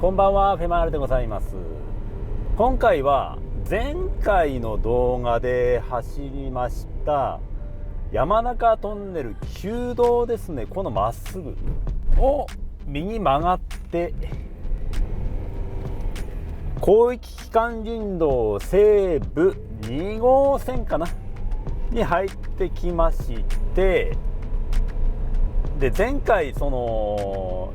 こんばんは、フェマールでございます。今回は前回の動画で走りました山中トンネル旧道ですね。このまっすぐを右曲がって広域機関林道西部2号線かなに入ってきまして、で前回その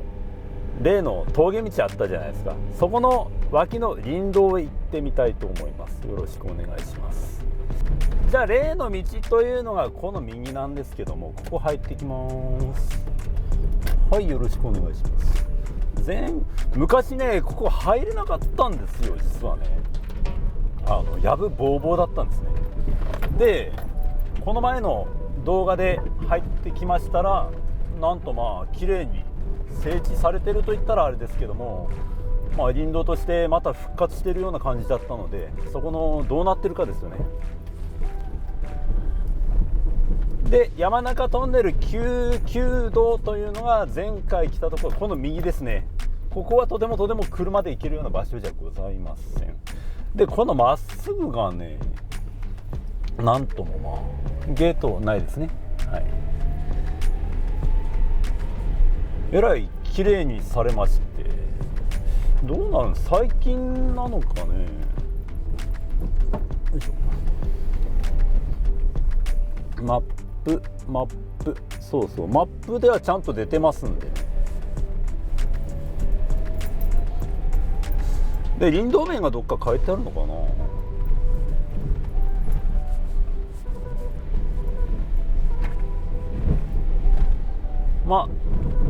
例の峠道あったじゃないですか。そこの脇の林道へ行ってみたいと思います。よろしくお願いします。じゃあ例の道というのがこの右なんですけども、ここ入ってきます。はい、よろしくお願いします。昔ね、ここ入れなかったんですよ。実はね、やぶぼうぼうだったんですね。でこの前の動画で入ってきましたら、なんと綺麗に整地されてると言ったらあれですけども、林道としてまた復活しているような感じだったので、そこのどうなってるかですよね。で山中トンネル旧道というのが前回来たところ、この右ですね。ここはとても車で行けるような場所じゃございません。でこのまっすぐがね、なんともゲートないですね。はい、えらい綺麗にされまして、どうなるの、最近なのかね。よいしょ。マップそうそう、マップではちゃんと出てますんでね。で林道面がどっか書いてあるのかな。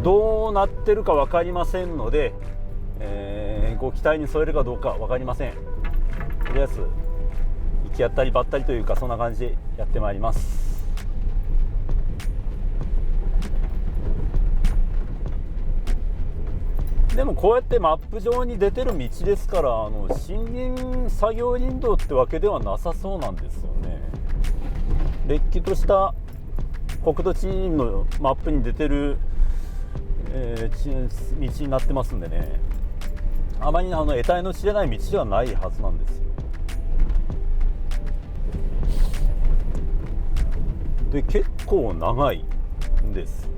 どうなってるか分かりませんので、ご期待に添えるかどうか分かりません。とりあえず行き当たりばったりというか、そんな感じでやってまいります。でもこうやってマップ上に出てる道ですから、森林作業林道ってわけではなさそうなんですよね。れっきとした国土地理院のマップに出てる、道になってますんでね、あまり得体の知れない道ではないはずなんですよ。で結構長いんです。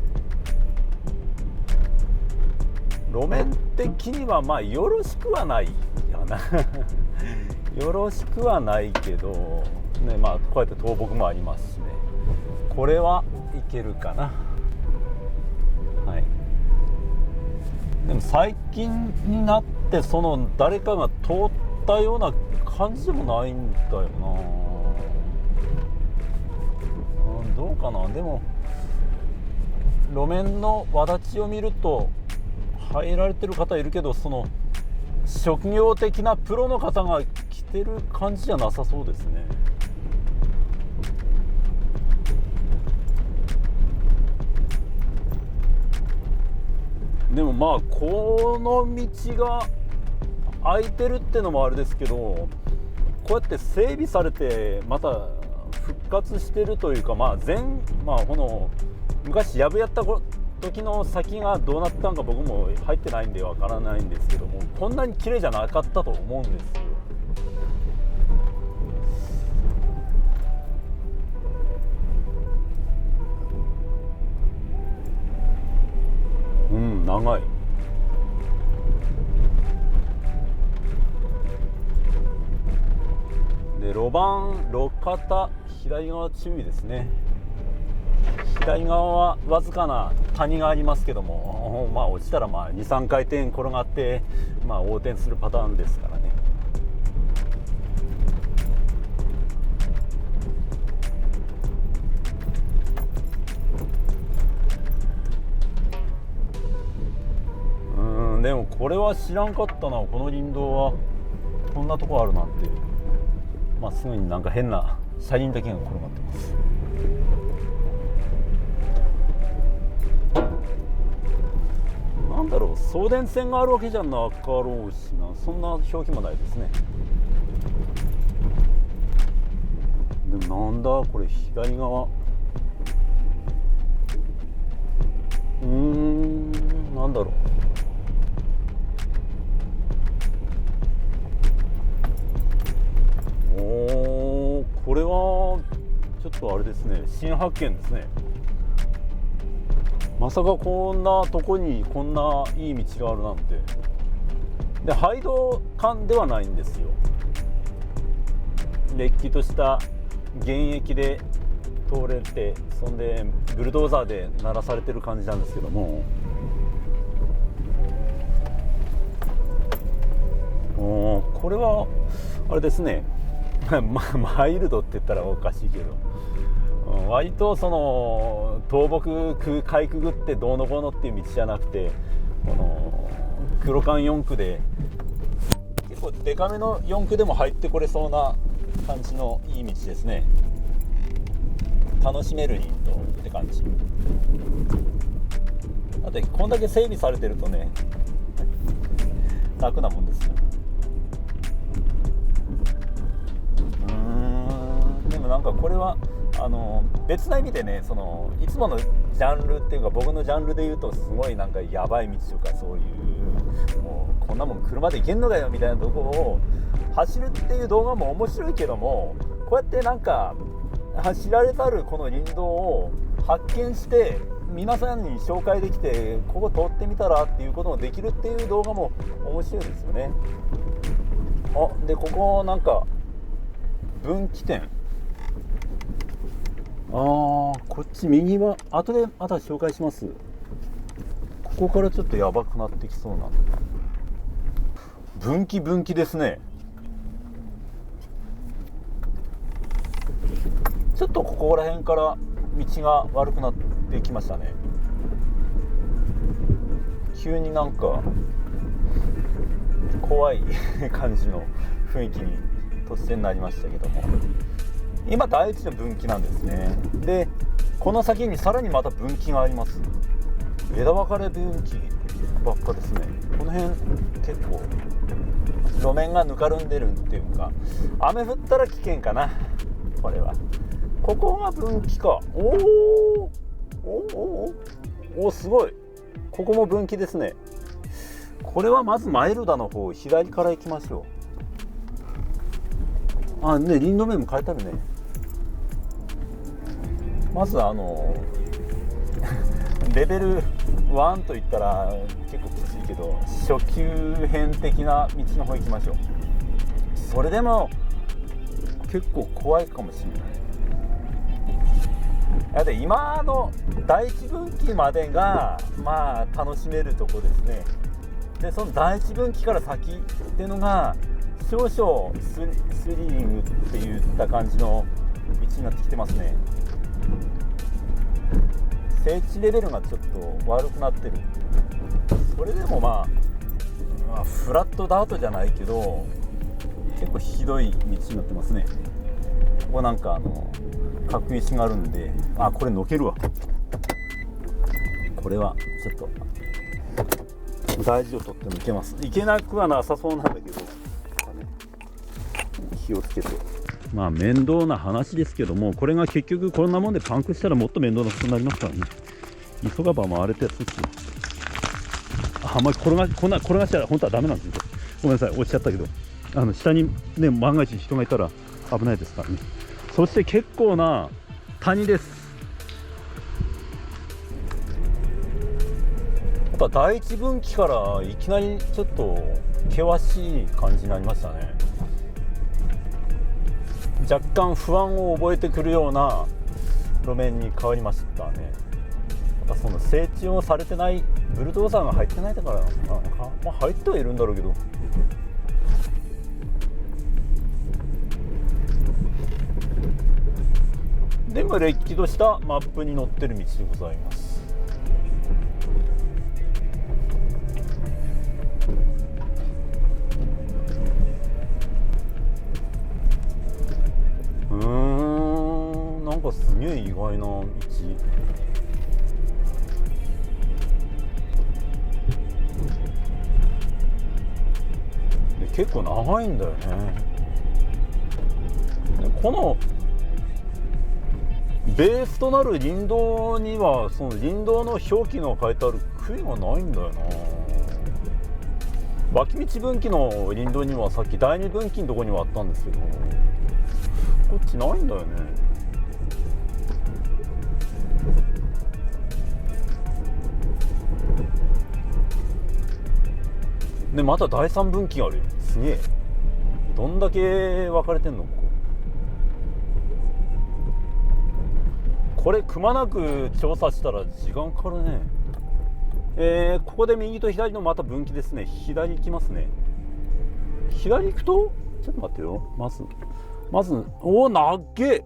路面的にはよろしくはないよなよろしくはないけどね、こうやって倒木もありますしね、これはいけるかな。はい。でも最近になって誰かが通ったような感じでもないんだよな。どうかな。でも路面の轍を見ると入られてる方いるけど、職業的なプロの方が来てる感じじゃなさそうですね。でもこの道が空いてるってのもあれですけど、こうやって整備されてまた復活してるというか、この昔やぶやった時の先がどうなったのか僕も入ってないんでわからないんですけども、こんなに綺麗じゃなかったと思うんですよ。長い。で路肩左側注意ですね。左側はわずかな谷がありますけども、落ちたら2、3回転転がって横転するパターンですからね。でもこれは知らんかったな。この林道はこんなとこあるなんて。すぐになんか変な車輪だけが転がってます。なんだろう、送電線があるわけじゃなかろうしな、そんな表記もないですね。でもなんだこれ、左側、なんだろう、とあれですね、新発見ですね。まさかこんなとこにこんないい道があるなんて。で廃道間ではないんですよ。れっきとした現役で通れて、そんでブルドーザーで鳴らされてる感じなんですけども、これはあれですねマイルドって言ったらおかしいけど、割とその倒木かいくぐってどうのこうのっていう道じゃなくて、この黒缶4区で結構デカめの4区でも入ってこれそうな感じのいい道ですね。楽しめる林道って感じ。だってこんだけ整備されてるとね楽なもんですよ。でもなんかこれは別な意味でね、そのいつものジャンルっていうか、僕のジャンルで言うとすごいなんかやばい道とか、そういうもうこんなもん車で行けんのかよみたいなとこを走るっていう動画も面白いけども、こうやってなんか知られざるこの林道を発見して皆さんに紹介できて、ここ通ってみたらっていうこともできるっていう動画も面白いですよね。でここなんか分岐点、こっち右は後でまた紹介します。ここからちょっとやばくなってきそうな分岐ですね。ちょっとここら辺から道が悪くなってきましたね。急になんか怖い感じの雰囲気に突然なりましたけども、今第一の分岐なんですね。でこの先にさらにまた分岐があります。枝分かれ分岐ばっかですね。この辺結構路面がぬかるんでるっていうか、雨降ったら危険かな。これはここが分岐か。おすごい、ここも分岐ですね。これはまずマイルダの方左から行きましょう。ね、林道面も変えてあるね。まずレベル1といったら結構きついけど、初級編的な道の方行きましょう。それでも結構怖いかもしれない。だって今の第一分岐までがまあ楽しめるとこですね。でその第一分岐から先っていうのが少々スリリングっていった感じの道になってきてますね。整地レベルがちょっと悪くなってる。それでもまあフラットダートじゃないけど結構ひどい道になってますね。ここなんか角石があるんで、これのけるわ。これはちょっと大事をとってもいけます。いけなくはなさそうなんだけど、気をつけて。面倒な話ですけども、これが結局こんなもんでパンクしたらもっと面倒なことになりますからね。急がば回れたやつですよ。転がしたら本当はダメなんですよ。ごめんなさい、落ちちゃったけど、下にね万が一人がいたら危ないですからね。そして結構な谷です。やっぱ第一分岐からいきなりちょっと険しい感じになりましたね。若干不安を覚えてくるような路面に変わりましたね。やっぱその整地をされてないブルドーザーが入ってないだから入ってはいるんだろうけど、でもれっきとしたマップに載ってる道でございます。なんかすげえ意外な道。で結構長いんだよね。このベースとなる林道にはその林道の表記の書いてある杭がないんだよな。脇道分岐の林道にはさっき第二分岐のとこにはあったんですけど、こっちないんだよね。でまた第3分岐があるよ。すげえ。どんだけ分かれてんのこれくまなく調査したら時間かかるね。ここで右と左のまた分岐ですね。左行きますね。左行くとちょっと待ってよ。まずおおなっげ。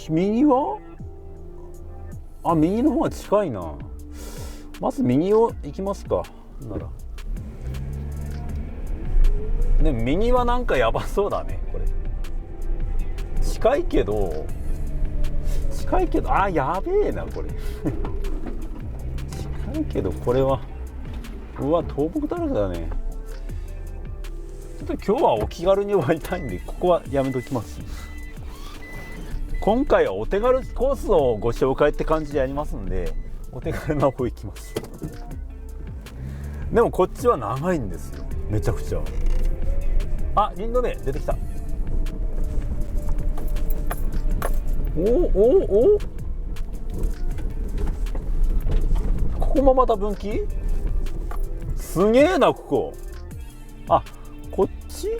右は右の方が近いな。まず右を行きますか。ならね、右はなんかやばそうだね。これ近いけどやべえなこれ近いけどこれはうわ倒木だらけだね。ちょっと今日はお気軽に終わりたいんでここはやめときます。今回はお手軽コースをご紹介って感じでやりますんで、お手軽な方行きます。でもこっちは長いんですよ、めちゃくちゃ。林道名出てきた。おここもまた分岐。すげえなここ。こっち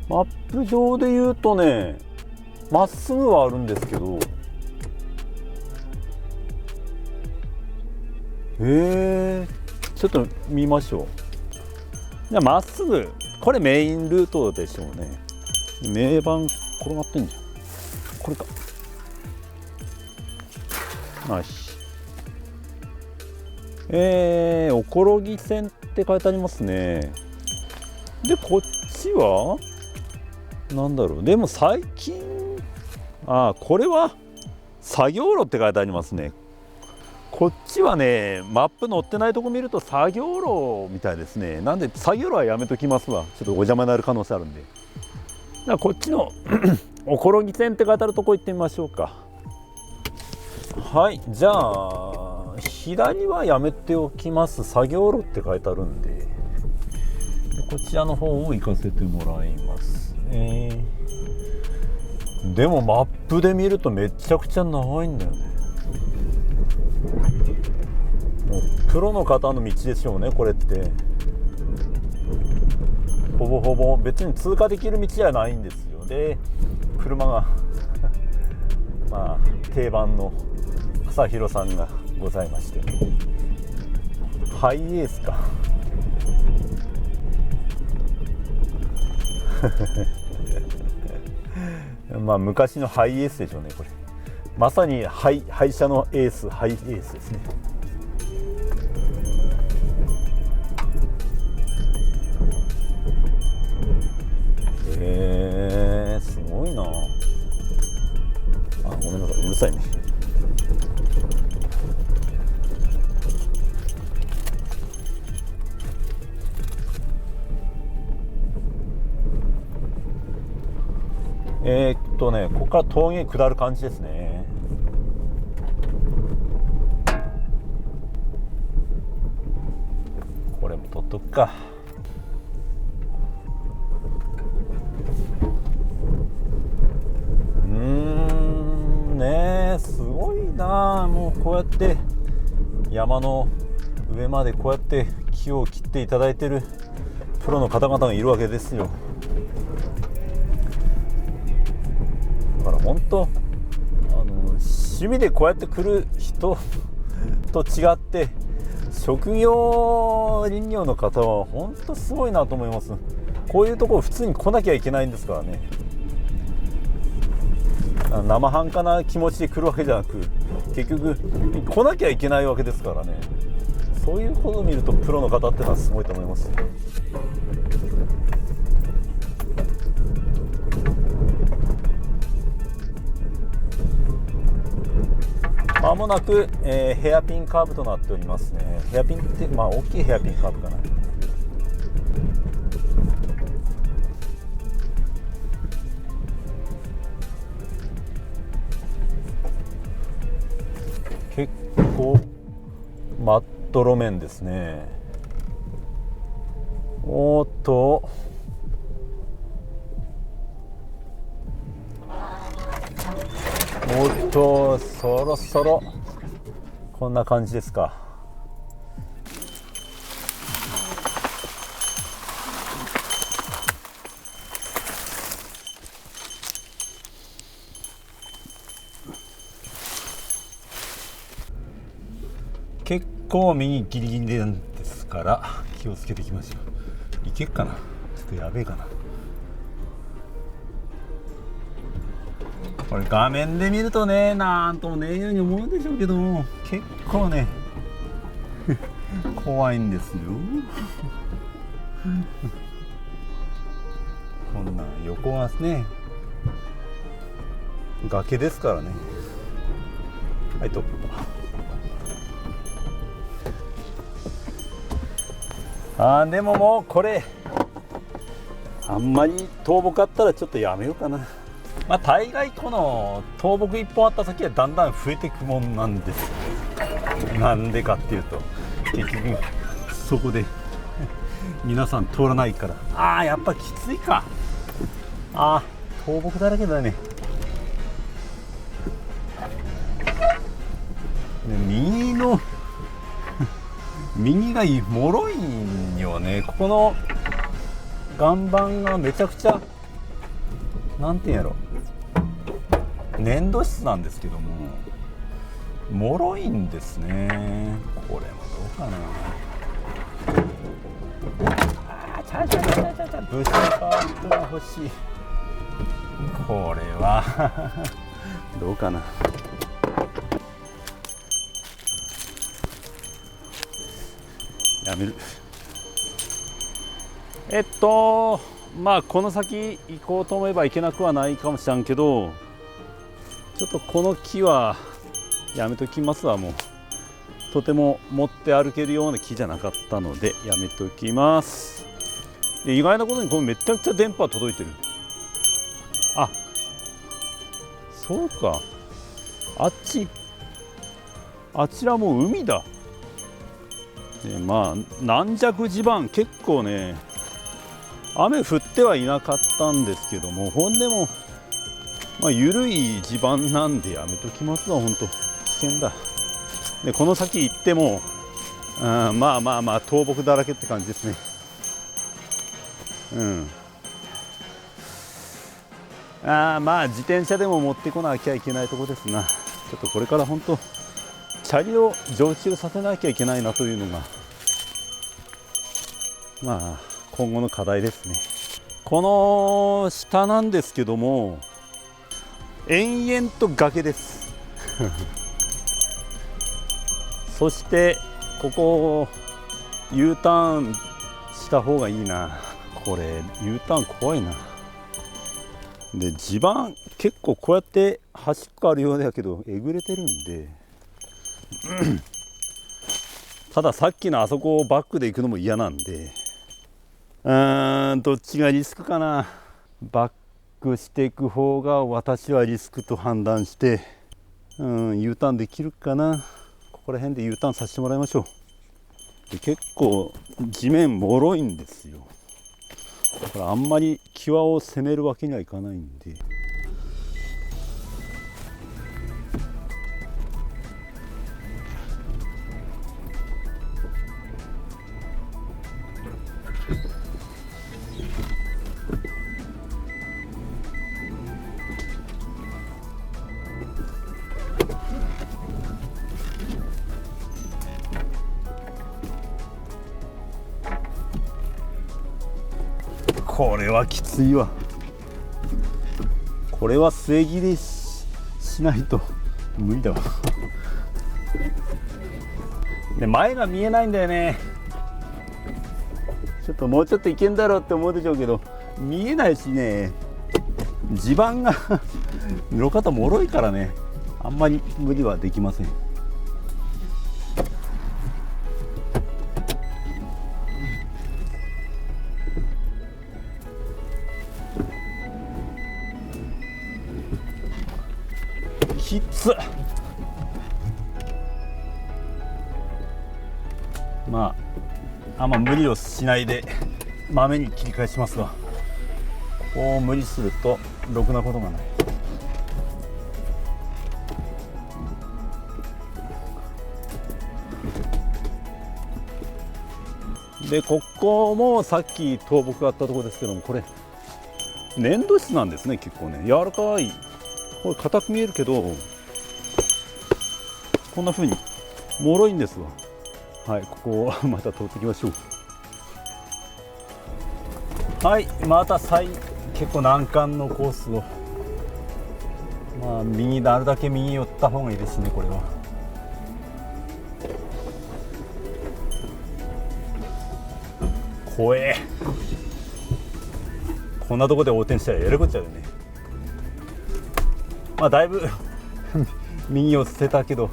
マップ上で言うとね、まっすぐはあるんですけど、ちょっと見ましょう。じゃあまっすぐ、これメインルートでしょうね。名板転がってんじゃん。これか。よし。おころぎ線って書いてありますね。でこっちはなんだろう。でも最近これは作業路って書いてありますね。こっちはねマップ載ってないとこ見ると作業路みたいですね。なんで作業路はやめときますわ。ちょっとお邪魔になる可能性あるんで。じゃあこっちのおころぎ線って書いてあるとこ行ってみましょうか。はい、じゃあ左はやめておきます。作業路って書いてあるんで、こちらの方を行かせてもらいますね。でもマップで見るとめちゃくちゃ長いんだよね。もうプロの方の道でしょうねこれって。ほぼほぼ別に通過できる道じゃないんですよ。で車が定番の朝広さんがございまして、ハイエースか昔のハイエースでしょうねこれ。まさに廃車のエース、ハイエースですね。すごいな。ごめんなさい、うるさいね。ここから峠下る感じですね。これも取っとくか。すごいな。もうこうやって山の上までこうやって木を切っていただいてるプロの方々がいるわけですよ。だから本当趣味でこうやって来る人と違って職業林業の方は本当すごいなと思います。こういうところ普通に来なきゃいけないんですからね。生半可な気持ちで来るわけじゃなく、結局来なきゃいけないわけですからね。そういうことを見るとプロの方ってのはすごいと思います。まもなく、ヘアピンカーブとなっておりますね。ヘアピンって大きいヘアピンカーブかな。結構マット路面ですね。おっとそろそろこんな感じですか。構右ギリギリなんですから気をつけていきましょう。いけっかな、ちょっとやべえかな。これ画面で見るとね、なんともねえように思うんでしょうけども、結構ね怖いんですよこんな横がね崖ですからね。はい、トップ。でももうこれあんまり倒木あったらちょっとやめようかな。まあ大概この倒木1本あった先はだんだん増えていくもんなんです。なんでかっていうと結局そこで皆さん通らないから。やっぱきついか。倒木だらけだね。右の右が脆いんよね。ここの岩盤がめちゃくちゃなんていうんやろ、粘土質なんですけども脆いんですね。これもどうかな。ブッシュパートが欲しい。これはどうかな。やめる。まあこの先行こうと思えば行けなくはないかもしれんけど、ちょっとこの木はやめときますわ。もうとても持って歩けるような木じゃなかったのでやめときます。で意外なことにこれめちゃくちゃ電波届いてる。そうか、あちらも海だ。まあ軟弱地盤、結構ね雨降ってはいなかったんですけども、ほんでもまあ緩い地盤なんでやめときますわ。ほんと危険だ。でこの先行ってもまあ倒木だらけって感じですね。まあ自転車でも持ってこなきゃいけないとこですな。ちょっとこれから本当チャリを常駐させなきゃいけないなというのがまあ今後の課題ですね。この下なんですけども延々と崖ですそしてここ U ターンした方がいいな。これ U ターン怖いな。で地盤結構こうやって端っこあるようだけどえぐれてるんでたださっきのあそこをバックで行くのも嫌なんで、どっちがリスクかな。バックしていく方が私はリスクと判断してU ターンできるかな。ここら辺で U ターンさせてもらいましょう。で結構地面脆いんですよ。だからあんまり際を攻めるわけにはいかないんで。これはきついわ。これは末切り しないと無理だわで前が見えないんだよね。ちょっともうちょっといけんだろうって思うでしょうけど見えないしね、地盤が路肩もろいからね、あんまり無理はできません。きつっ。まああんま無理をしないでまめに切り返しますが、こう無理するとろくなことがない。でここもさっき倒木があったところですけども、これ粘土質なんですね。結構ね柔らかい。これ硬く見えるけどこんな風に脆いんですわ。はい、ここをまた通っていきましょう。はい、また結構難関のコースを、まあ右なるだけ右寄った方がいいですね。これは怖え。こんなとこで横転したらやるこっちゃうよね。まあだいぶ右を捨てたけど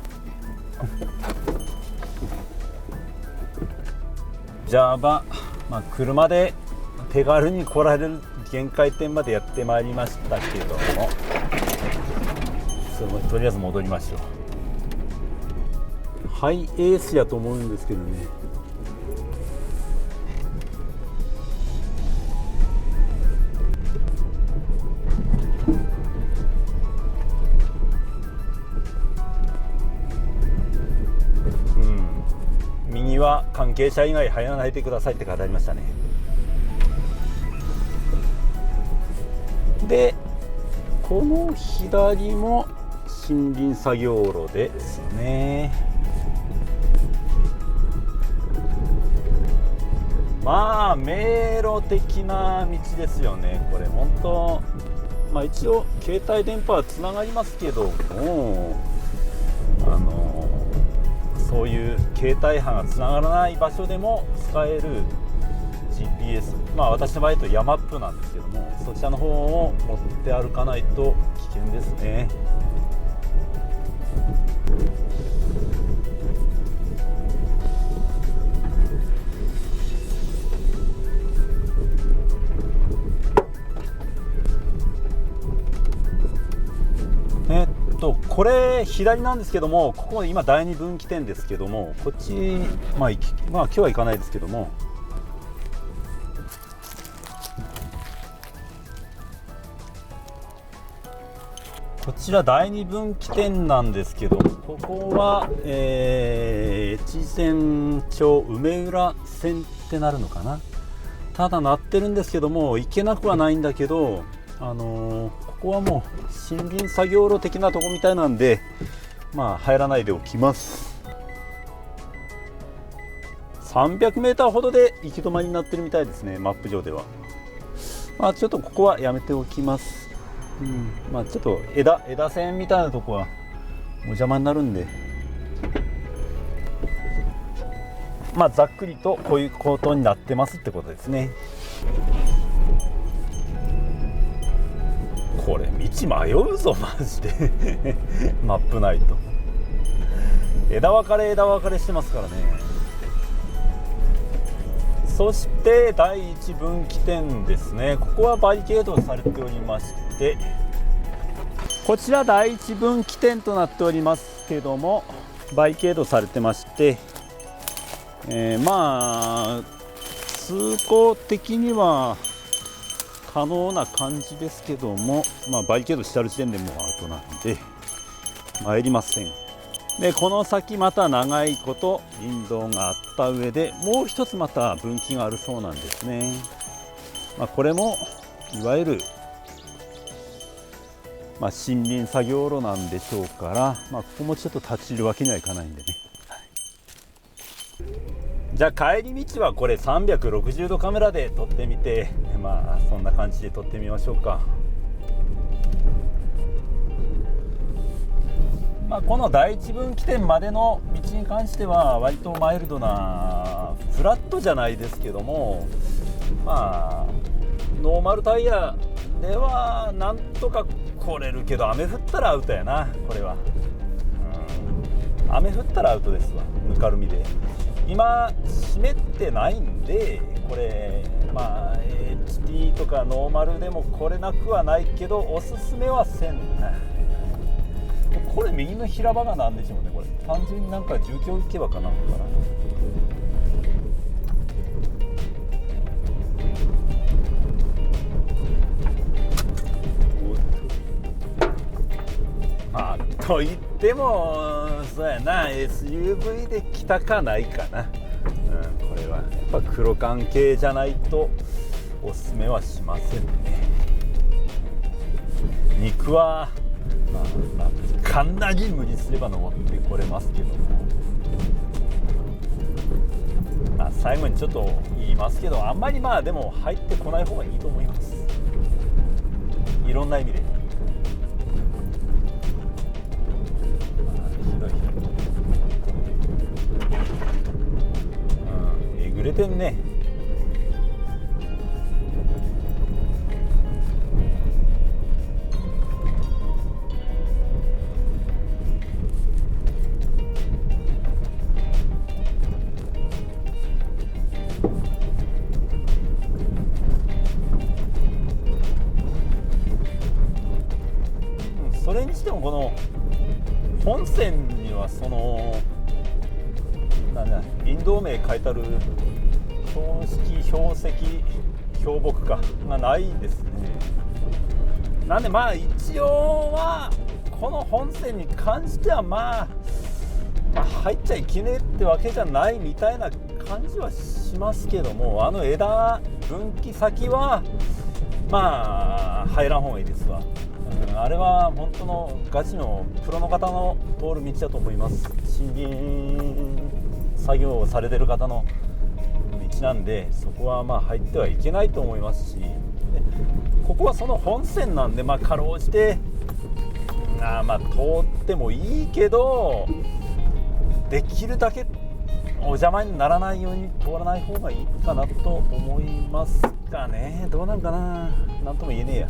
じゃあまあ車で手軽に来られる限界点までやってまいりましたけども、とりあえず戻りましょう。ハイエースやと思うんですけどね。右は関係者以外入らないでくださいって書いてありましたね。でこの左も森林作業路ですね。まあ迷路的な道ですよね。これ本当、まあ一応携帯電波はつながりますけども、そういう携帯波がつながらない場所でも使える GPS、まあ私の場合とヤマップなんですけども、そちらの方を持って歩かないと危険ですね。これ左なんですけども、ここ今第二分岐点ですけども、こっち、まあ今日は行かないですけども、こちら第二分岐点なんですけど、ここは、越前町梅浦線ってなるのかな。ただ鳴ってるんですけども行けなくはないんだけど、ここはもう森林作業路的なとこみたいなんで、まあ入らないでおきます。300メーターほどで行き止まりになってるみたいですね、マップ上では。まあちょっとここはやめておきます。まあちょっと枝線みたいなとこはお邪魔になるんで、まあざっくりとこういうことになってますってことですね。これ道迷うぞマジでマップないと枝分かれしてますからね。そして第一分岐点ですね。ここはバリケードされておりまして、こちら第一分岐点となっておりますけども、バリケードされてまして、まあ通行的には可能な感じですけども、まあ、バリケードしてある時点でもうアウトなんで参りません。でこの先また長いこと林道があった上で、もう一つまた分岐があるそうなんですね。まあ、これもいわゆる、まあ、森林作業路なんでしょうから、まあ、ここもちょっと立ち入るわけにはいかないんでね。じゃあ帰り道はこれ360度カメラで撮ってみて、まあそんな感じで撮ってみましょうか。まあ、この第一分岐点までの道に関しては割とマイルドなフラットじゃないですけども、まあノーマルタイヤではなんとか来れるけど、雨降ったらアウトやなこれは。雨降ったらアウトですわ、ぬかるみで。今湿ってないんで、これまあ HT とかノーマルでも来れなくはないけど、おすすめはせんな。これ右の平場がなんでしょうね。これ単純になんか住居行けばかなんかな。まあと言ってもそうやな、 SUV で来たかないかな。これはやっぱ黒関係じゃないとおすすめはしませんね。肉はまあかなり無理すれば登ってこれますけども、最後にちょっと言いますけど、あんまりでも入ってこない方がいいと思います。いろんな意味で。ひどいえぐれてんね。それにしてもこの本線にはその林道名書いてある標識標石標木かがないですね。なんで一応はこの本線に関しては入っちゃいけねえってわけじゃないみたいな感じはしますけども、枝分岐先は入らん方がいいですわ。あれは本当のガチのプロの方の通る道だと思います。森林作業をされてる方の道なんで、そこは入ってはいけないと思いますし、ここはその本線なんでかろうじて通ってもいいけど、できるだけお邪魔にならないように通らない方がいいかなと思いますかね。どうなんかな、なんとも言えねえや。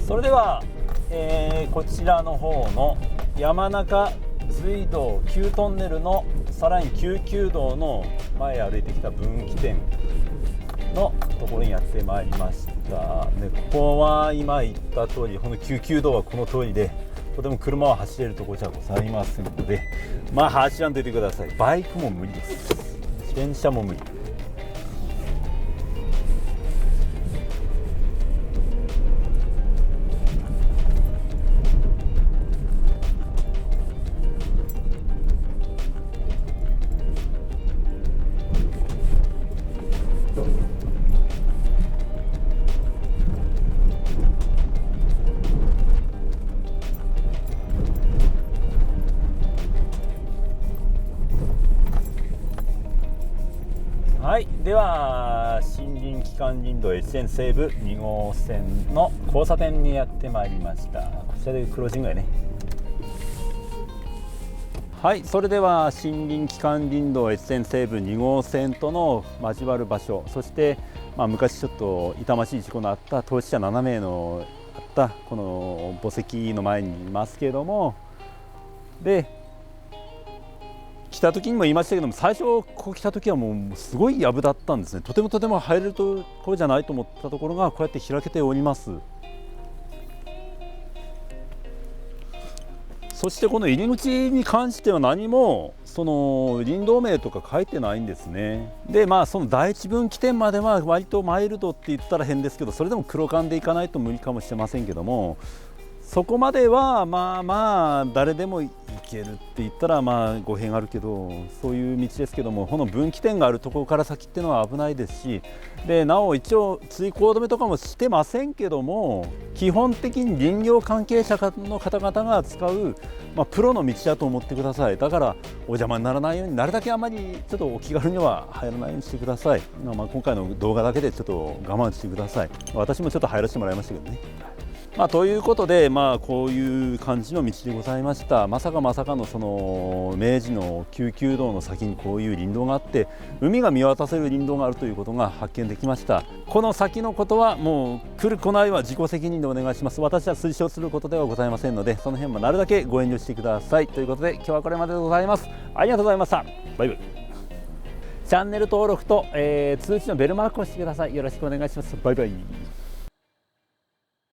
それでは、こちらの方の山中隧道旧トンネルのさらに救急道の前歩いてきた分岐点のところにやってまいりました。でここは今言った通り、この救急道はこの通りで、とても車は走れるところじゃございませんので、走らんといてください。バイクも無理です。自転車も無理。はい、では森林機関林道越前西部2号線の交差点にやってまいりました。こちらでクロージングやね。はい、それでは森林機関林道越前西部2号線との交わる場所、そして、昔ちょっと痛ましい事故のあった当事者7名のあったこの墓石の前にいますけれども、で来た時にも言いましたけども、最初ここ来た時はもうすごい藪だったんですね。とても入れるところじゃないと思ったところがこうやって開けております。そしてこの入り口に関しては何もその林道名とか書いてないんですね。でその第一分岐点までは割とマイルドって言ったら変ですけど、それでも黒缶で行かないと無理かもしれませんけども、そこまでは誰でも行けるって言ったら語弊があるけど、そういう道ですけども、この分岐点があるところから先っていうのは危ないですし、でなお一応通行止めとかもしてませんけども、基本的に林業関係者の方々が使う、プロの道だと思ってください。だからお邪魔にならないように、なるだけあまりちょっとお気軽には入らないようにしてください。今回の動画だけでちょっと我慢してください。私もちょっと入らせてもらいましたけどね。ということで、こういう感じの道でございました。まさかのその明治の救急道の先にこういう林道があって、海が見渡せる林道があるということが発見できました。この先のことはもう来る来ないは自己責任でお願いします。私は推奨することではございませんので、その辺もなるだけご遠慮してください。ということで今日はこれまででございます。ありがとうございました。バイバイ。チャンネル登録と、通知のベルマークをしてください。よろしくお願いします。バイバイ。